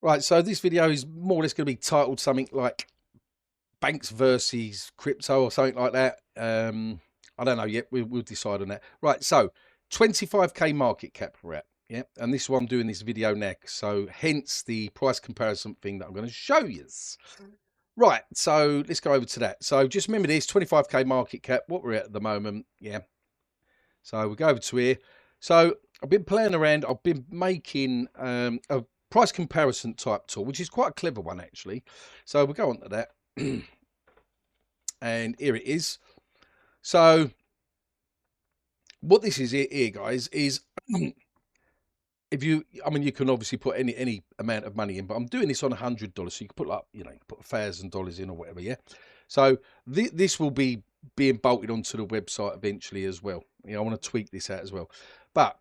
Right, so this video is more or less going to be titled something like banks versus crypto or something like that. I don't know yet. We'll decide on that. Right, so 25k market cap we're at. Yeah, and this is why I'm doing this video next. So hence the price comparison thing that I'm going to show you. Right, so let's go over to that. So just remember this 25k market cap, what we're at the moment. Yeah, so we go over to here. So I've been playing around. I've been making a price comparison type tool, which is quite a clever one actually. So we'll go on to that. And here it is. So what this is here, guys, is if you, I mean, you can obviously put any amount of money in, but I'm doing this on $100, so you can put like, you know, you put $1,000 in or whatever, yeah. So this will be being bolted onto the website eventually as well. You know, I want to tweak this out as well, but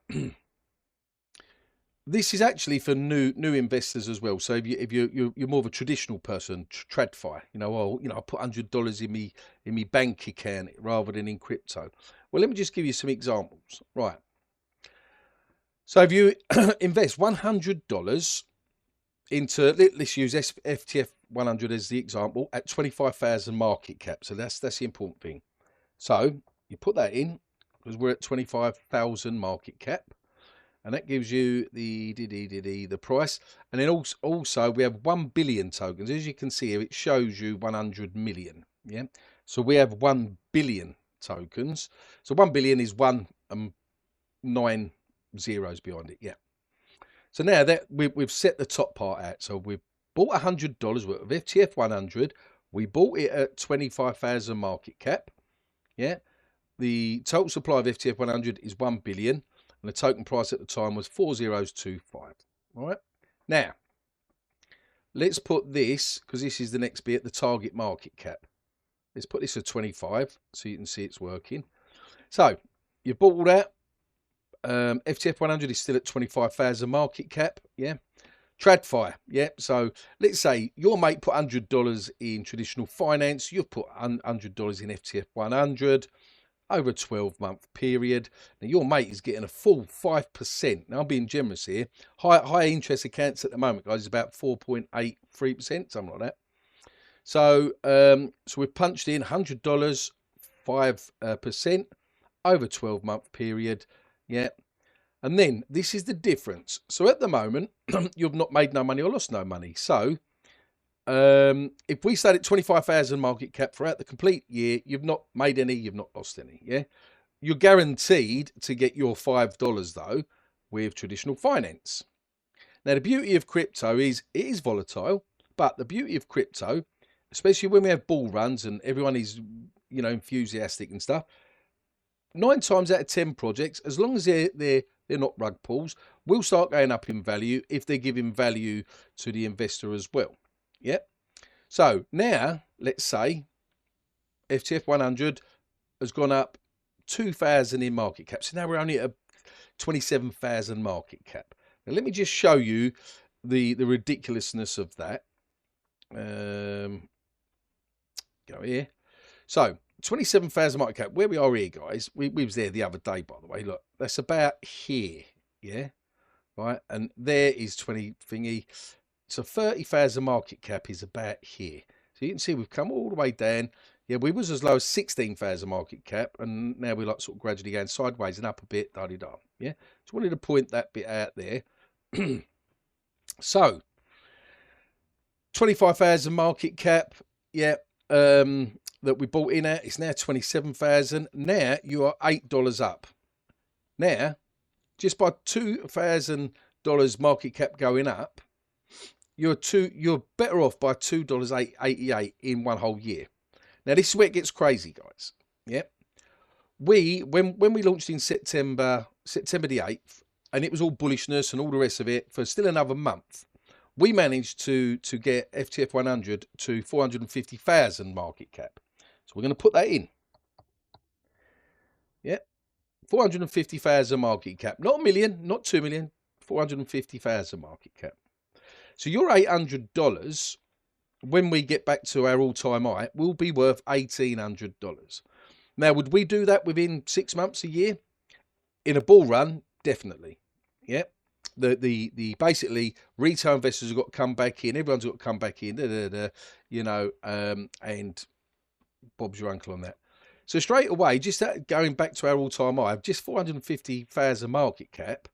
this is actually for new investors as well. So if you're more of a traditional person, Tradfi, you know, well, you know, I put $100 in me bank account rather than in crypto. Well, let me just give you some examples. Right. So if you invest $100 into, let's use FTF100 as the example, at 25,000 market cap. So that's the important thing. So you put that in because we're at 25,000 market cap. And that gives you the price. And then also we have 1 billion tokens. As you can see here, it shows you 100 million. Yeah. So we have 1 billion tokens. So 1 billion is 1 and 9 zeros behind it. Yeah. So now that we've set the top part out. So we've bought $100 worth of FTF100. We bought it at 25,000 market cap. Yeah. The total supply of FTF100 is 1 billion. And the token price at the time was 4025. All right. Now, let's put this, because this is the next bit, the target market cap. Let's put this at 25 so you can see it's working. So you bought all that. FTF100 is still at 25,000 market cap. Yeah. Tradfi. Yeah. So let's say your mate put $100 in traditional finance. You've put $100 in FTF100. Over a 12-month period. Now your mate is getting a full 5%. Now I'm being generous here. High interest accounts at the moment, guys, is about 4.83%, something like that. So so we've punched in $100, 5% over 12-month period. Yeah. And then this is the difference. So at the moment, you've not made no money or lost no money. So if we stayed at 25,000 market cap throughout the complete year, you've not made any, you've not lost any. Yeah. You're guaranteed to get your $5 though with traditional finance. Now, the beauty of crypto is it is volatile, but the beauty of crypto, especially when we have bull runs and everyone is, you know, enthusiastic and stuff, 9 times out of 10 projects, as long as they're not rug pulls, will start going up in value if they're giving value to the investor as well. Yep. So now let's say FTF100 has gone up 2,000 in market cap. So now we're only at 27,000 market cap. Now let me just show you the ridiculousness of that. Go here. So 27,000 market cap. Where we are here, guys. We was there the other day, by the way. Look, that's about here. Yeah. Right. And there is 20 thingy. So 30,000 market cap is about here. So you can see we've come all the way down. Yeah, we was as low as 16,000 market cap, and now we're like sort of gradually going sideways and up a bit. Da-de-da. Yeah, just wanted to point that bit out there. So 25,000 market cap. Yeah, that we bought in at. It's now 27,000. Now you are $8 up. Now, just by $2,000 market cap going up, you're better off by $2.88 in one whole year. Now this is where it gets crazy, guys. Yeah, when we launched in September the 8th, and it was all bullishness and all the rest of it for still another month, we managed to get FTF100 to 450,000 market cap. So we're going to put that in. Yeah, 450,000 market cap, not a million, not 2 million, 450,000 market cap. So your $800, when we get back to our all-time high, will be worth $1,800. Now, would we do that within 6 months, a year? In a bull run, definitely. Yeah. the basically retail investors have got to come back in. Everyone's got to come back in. You know, and Bob's your uncle on that. So straight away, just going back to our all-time high, just 450,000 market cap.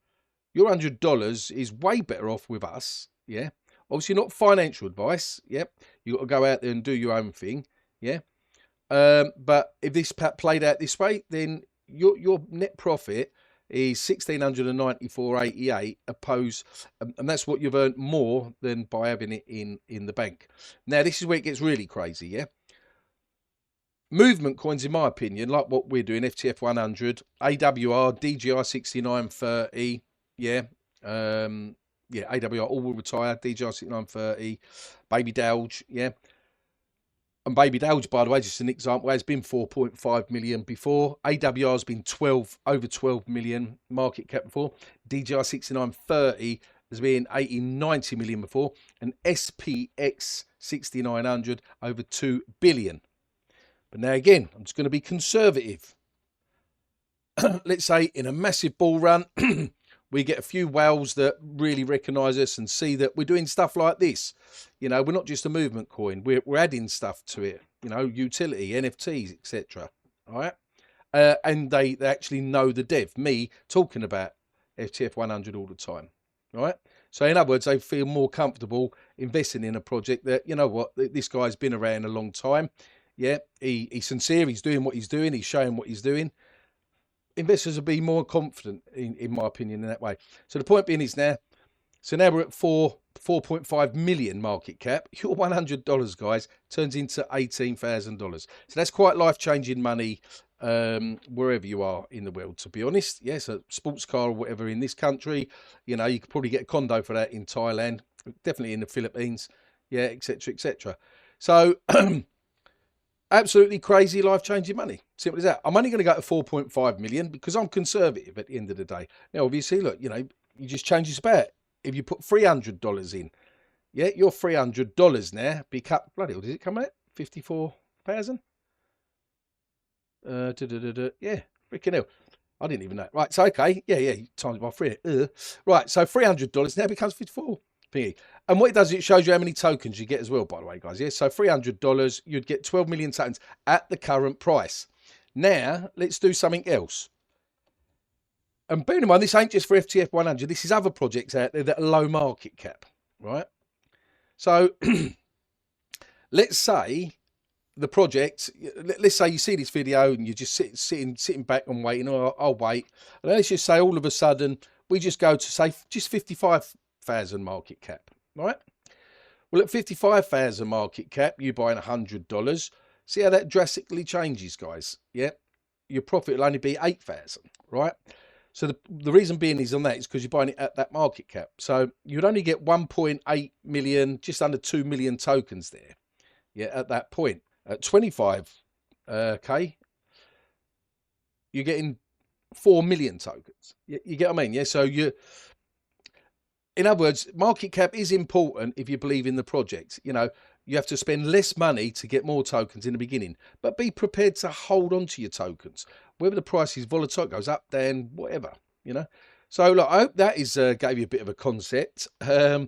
Your $100 is way better off with us. Yeah. Obviously not financial advice. Yep. You got to go out there and do your own thing. Yeah. But if this played out this way, then your net profit is 1,694.88 opposed, and that's what you've earned more than by having it in the bank. Now this is where it gets really crazy. Yeah. Movement coins, in my opinion, like what we're doing, FTF100, AWR, DGI 6930, yeah, yeah, AWR all will retire, DGI 6930, Baby DOWGE, yeah. And Baby DOWGE, by the way, just an example, has been 4.5 million before. AWR has been over 12 million market cap before. DGI 6930 has been 90 million before. And SPX 6900 over 2 billion. But now again, I'm just going to be conservative. Let's say in a massive bull run, we get a few whales that really recognise us and see that we're doing stuff like this. You know, we're not just a movement coin. We're adding stuff to it. You know, utility, NFTs, etc. All right, and they actually know the dev. Me talking about FTF100 all the time. All right. So in other words, they feel more comfortable investing in a project that, you know what, this guy's been around a long time. Yeah, he's sincere. He's doing what he's doing. He's showing what he's doing. Investors will be more confident, in my opinion, in that way. So the point being is now we're at 4.5 million market cap. Your $100, guys, turns into $18,000. So that's quite life-changing money wherever you are in the world, to be honest. Yes, a sports car or whatever in this country. You know, you could probably get a condo for that in Thailand, definitely in the Philippines. Yeah, etc., etc. So absolutely crazy, life-changing money. Simple as that. I'm only going to go to 4.5 million because I'm conservative at the end of the day. Now, obviously, look, you know, you just change this about. If you put $300 in, yeah, your $300 now become, bloody hell, does it come out? 54,000? Yeah, freaking hell. I didn't even know. Right, so okay, yeah, times by 3. Right, so $300 now becomes 54 thingy. And what it does, it shows you how many tokens you get as well, by the way, guys. Yeah, so $300, you'd get 12 million tokens at the current price. Now, let's do something else. And bear in mind, this ain't just for FTF100. This is other projects out there that are low market cap, right? So let's say the project, let's say you see this video and you're just sitting back and waiting. Oh, I'll wait. And let's just say all of a sudden we just go to say just 55,000 market cap, right? Well, at 55,000 market cap, you're buying $100. See how that drastically changes, guys? Yeah, your profit will only be 8,000, right? So the reason being is on that is because you're buying it at that market cap. So you'd only get 1.8 million, just under 2 million tokens there. Yeah, at that point. At 25K, you're getting 4 million tokens. You get what I mean? Yeah, so in other words, market cap is important if you believe in the project. You know, you have to spend less money to get more tokens in the beginning, but be prepared to hold on to your tokens. Whether the price is volatile, goes up, down, whatever, you know. So look, I hope that gave you a bit of a concept. I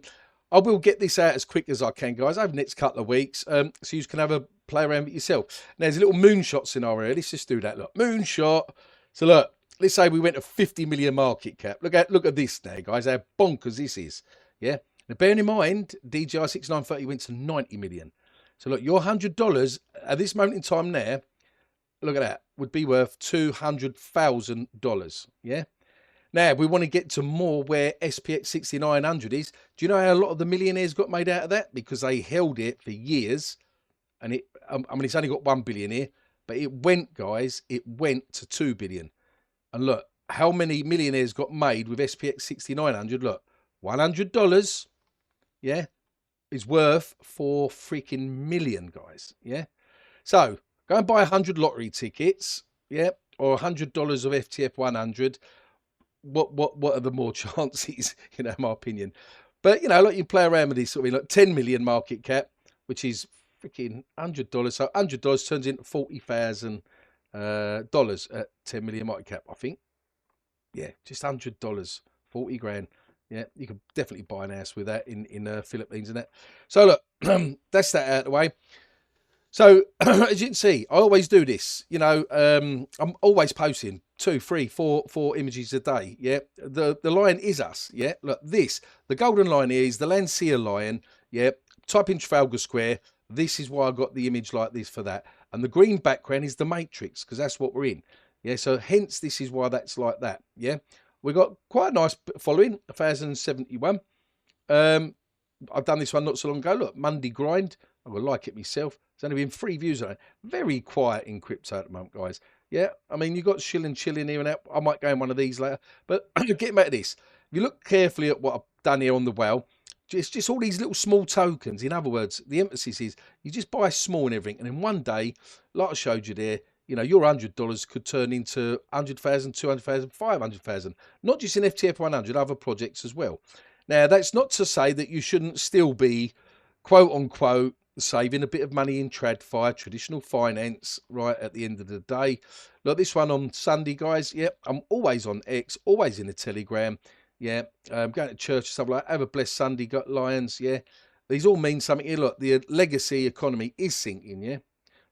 will get this out as quick as I can, guys, over the next couple of weeks, so you can have a play around with yourself. Now, there's a little moonshot scenario. Let's just do that. Look, moonshot. So look, let's say we went to 50 million market cap. Look at this now, guys. How bonkers this is. Yeah. Now, bearing in mind, DGI 6930 went to 90 million. So look, your $100 at this moment in time now, look at that, would be worth $200,000. Yeah. Now, we want to get to more where SPX 6900 is. Do you know how a lot of the millionaires got made out of that? Because they held it for years. And it, I mean, it's only got 1 billion here. But it went, guys, it went to 2 billion. And look, how many millionaires got made with SPX 6900? Look, $100, yeah, is worth 4 freaking million, guys. Yeah. So go and buy 100 lottery tickets, yeah, or $100 of FTF100. What are the more chances, you know, in my opinion? But, you know, like you play around with this sort of like 10 million market cap, which is freaking $100. So $100 turns into $40,000 at 10 million market cap, I think. Yeah, just $100, 40 grand. Yeah, you can definitely buy an house with that in Philippines and that. So look, that's that out of the way. So as you can see, I always do this. You know, I'm always posting 2, 3, 4 images a day. Yeah, the lion is us. Yeah, look, the golden lion here is the Lancia lion. Yeah, type in Trafalgar Square. This is why I got the image like this for that. And the green background is the Matrix, because that's what we're in. Yeah, so hence this is why that's like that. Yeah, we got quite a nice following, 1,071. I've done this one not so long ago. Look, Monday grind. I would like it myself. There's only been 3 views on it. Very quiet in crypto at the moment, guys. Yeah, I mean, you got chilling here and out. I might go in one of these later. But getting back to this, if you look carefully at what I've done here on the whale, just all these little small tokens. In other words, the emphasis is you just buy small and everything. And in one day, like I showed you there, you know, your $100 could turn into 100,000, 200,000, 500,000. Not just in FTF100, other projects as well. Now, that's not to say that you shouldn't still be, quote unquote, saving a bit of money in Tradfi, traditional finance, right at the end of the day. Look, this one on Sunday, guys. Yep, I'm always on X, always in the Telegram. Yeah, I'm going to church and stuff like that. Have a blessed Sunday, got Lions. Yeah, these all mean something here. Look, the legacy economy is sinking. Yeah,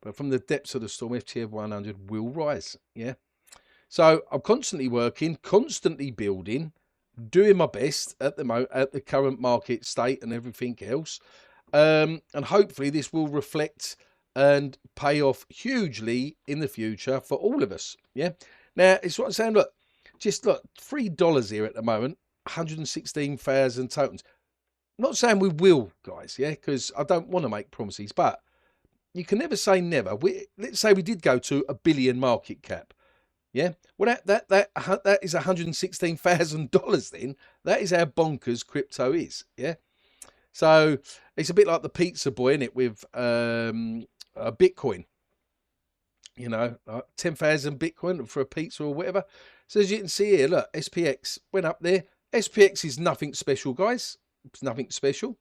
but from the depths of the storm, FTF100 will rise. Yeah. So I'm constantly working, constantly building, doing my best at the current market state and everything else, and hopefully this will reflect and pay off hugely in the future for all of us. Yeah. Now it's what I'm saying. Look, just look, $3 here at the moment, 116,000 tokens. Not saying we will, guys. Yeah, because I don't want to make promises, but you can never say never. Let's say we did go to a billion market cap. Yeah, well, that is $116,000. Then that is how bonkers crypto is. Yeah, so it's a bit like the pizza boy in it with Bitcoin. You know, like 10,000 Bitcoin for a pizza or whatever. So as you can see here, look, SPX went up there. SPX is nothing special, guys. It's nothing special.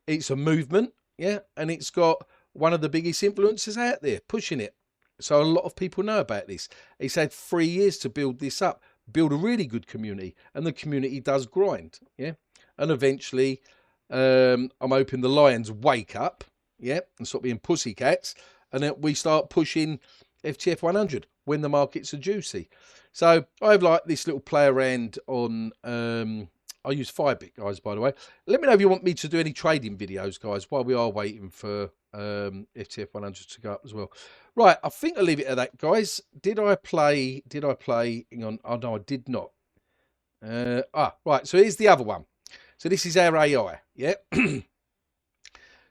It's a movement, yeah, and it's got one of the biggest influencers out there pushing it. So a lot of people know about this. It's had 3 years to build this up, build a really good community, and the community does grind, yeah. And eventually, I'm hoping the lions wake up, yeah, and stop being pussycats, and then we start pushing FTF100 when the markets are juicy. So I've like this little play around on. I use Firebit, guys, by the way. Let me know if you want me to do any trading videos, guys, while we are waiting for FTF100 to go up as well. Right, I think I'll leave it at that, guys. Did I play? Hang on. Oh, no, I did not. Right. So here's the other one. So this is our AI, yeah?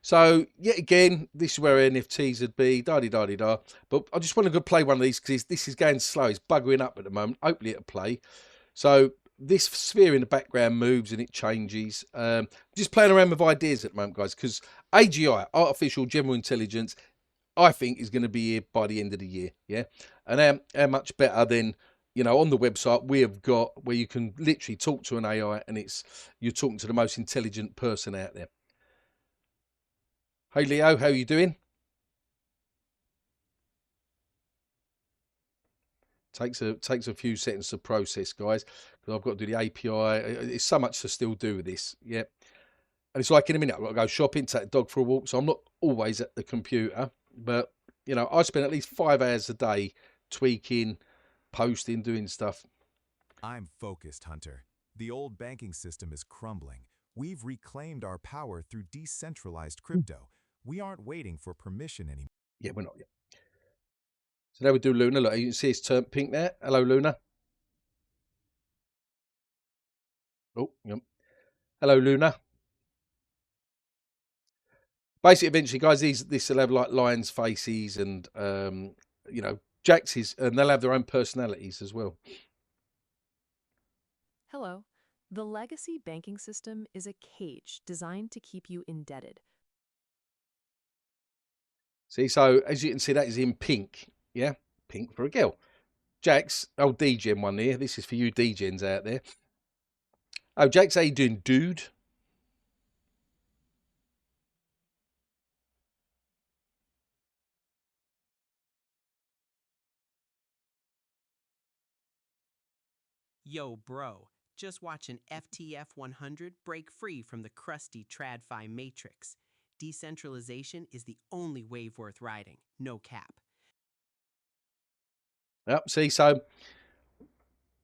So, yet again, this is where NFTs would be, da-di-da-di-da. But I just want to go play one of these because this is going slow. It's buggering up at the moment. Hopefully it'll play. So this sphere in the background moves and it changes. Just playing around with ideas at the moment, guys, because AGI, Artificial General Intelligence, I think is going to be here by the end of the year, yeah? And how much better than, you know, on the website we have got where you can literally talk to an AI and you're talking to the most intelligent person out there. Hey Leo, how are you doing? Takes a few seconds to process, guys, because I've got to do the API. It's so much to still do with this. Yeah. And it's like in a minute, I've got to go shopping, take the dog for a walk. So I'm not always at the computer, but you know, I spend at least 5 hours a day tweaking, posting, doing stuff. I'm focused, Hunter. The old banking system is crumbling. We've reclaimed our power through decentralized crypto. We aren't waiting for permission anymore. Yeah, we're not yet. So now we do Luna. Look, you can see it's turned pink there. Hello, Luna. Oh, yep. Hello, Luna. Basically, eventually, guys, this will have like lions' faces and you know, Jax's, and they'll have their own personalities as well. Hello. The legacy banking system is a cage designed to keep you indebted. See, so as you can see, that is in pink. Yeah, pink for a girl. Jax, oh, DGen one here. This is for you DGens out there. Oh, Jax, how you doing, dude? Yo, bro, Just watch an FTF100 break free from the crusty Tradfi matrix. Decentralization is the only wave worth riding, no cap. Yep, see, so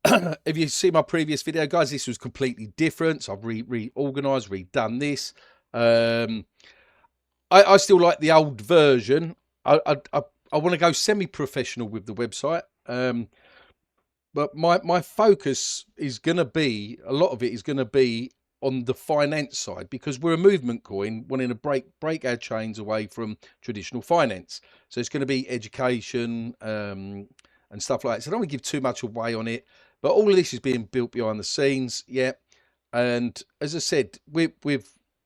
if you see my previous video, guys, this was completely different. So I've reorganized, redone this. I still like the old version. I want to go semi-professional with the website. But my focus is going to be, a lot of it is going to be on the finance side, because we're a movement coin wanting to break our chains away from traditional finance. So it's going to be education and stuff like that. So I don't want to give too much away on it, but all of this is being built behind the scenes. Yeah. And as I said, with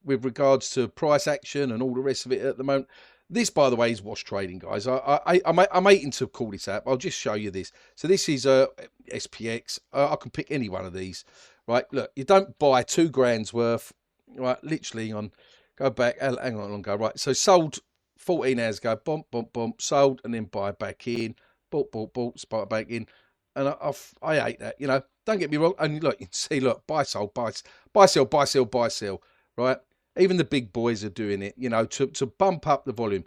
regards to price action and all the rest of it at the moment, this, by the way, is wash trading, guys. I'm hating to call this app. I'll just show you this. So this is SPX. I can pick any one of these, right? Look, you don't buy 2 grand's worth, right? Literally on, go back, hang on, go right. So sold 14 hours ago, bump, bump, bump, sold, and then buy back in, bought, buy back in, and I hate that. You know, don't get me wrong. And look, you can see, look, buy, sold, buy, sell, buy, sell, buy, sell, right? Even the big boys are doing it, you know, to bump up the volume.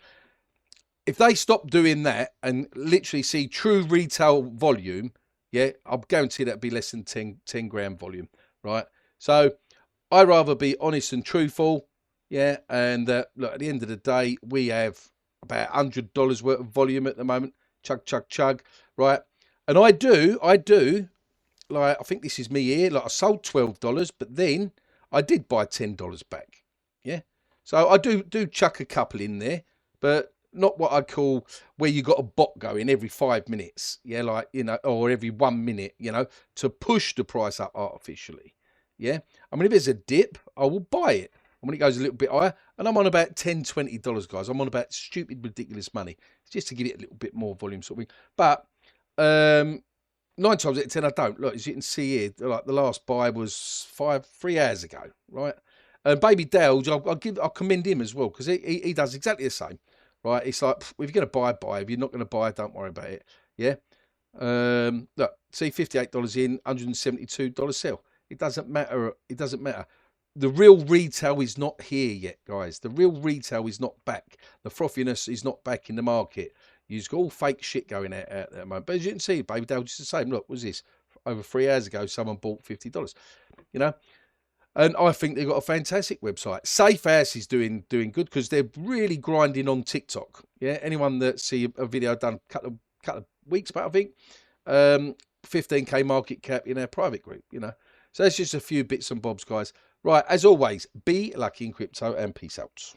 If they stop doing that and literally see true retail volume, yeah, I'll guarantee that'd be less than 10 grand volume, right? So I'd rather be honest and truthful, yeah. And look, at the end of the day, we have about $100 worth of volume at the moment. Chug, chug, chug, right? And I do, like, I think this is me here. Like, I sold $12, but then I did buy $10 back. Yeah, so I do chuck a couple in there, but not what I call where you got a bot going every 5 minutes. Yeah, like, you know, or every 1 minute, you know, to push the price up artificially. Yeah, I mean, if there's a dip, I will buy it. And when it goes a little bit higher, and I'm on about $10, $20, guys. I'm on about stupid, ridiculous money. It's just to give it a little bit more volume, sort of thing. But 9 times out of 10, I don't. Look, as you can see here, like the last buy was 3 hours ago, right? And Baby DOWGE, I'll commend him as well, because he does exactly the same, right? It's like, if you're going to buy. If you're not going to buy, don't worry about it. Yeah. Look, see, $58 in, $172 sell. It doesn't matter. It doesn't matter. The real retail is not here yet, guys. The real retail is not back. The frothiness is not back in the market. You've got all fake shit going out at the moment. But as you can see, Baby DOWGE is the same. Look, what was this? Over 3 hours ago, someone bought $50. You know. And I think they've got a fantastic website. Safe House is doing good, because they're really grinding on TikTok. Yeah, anyone that see a video done a couple of weeks back, I think, 15k market cap in our private group. You know, so that's just a few bits and bobs, guys. Right, as always, be lucky in crypto, and peace out.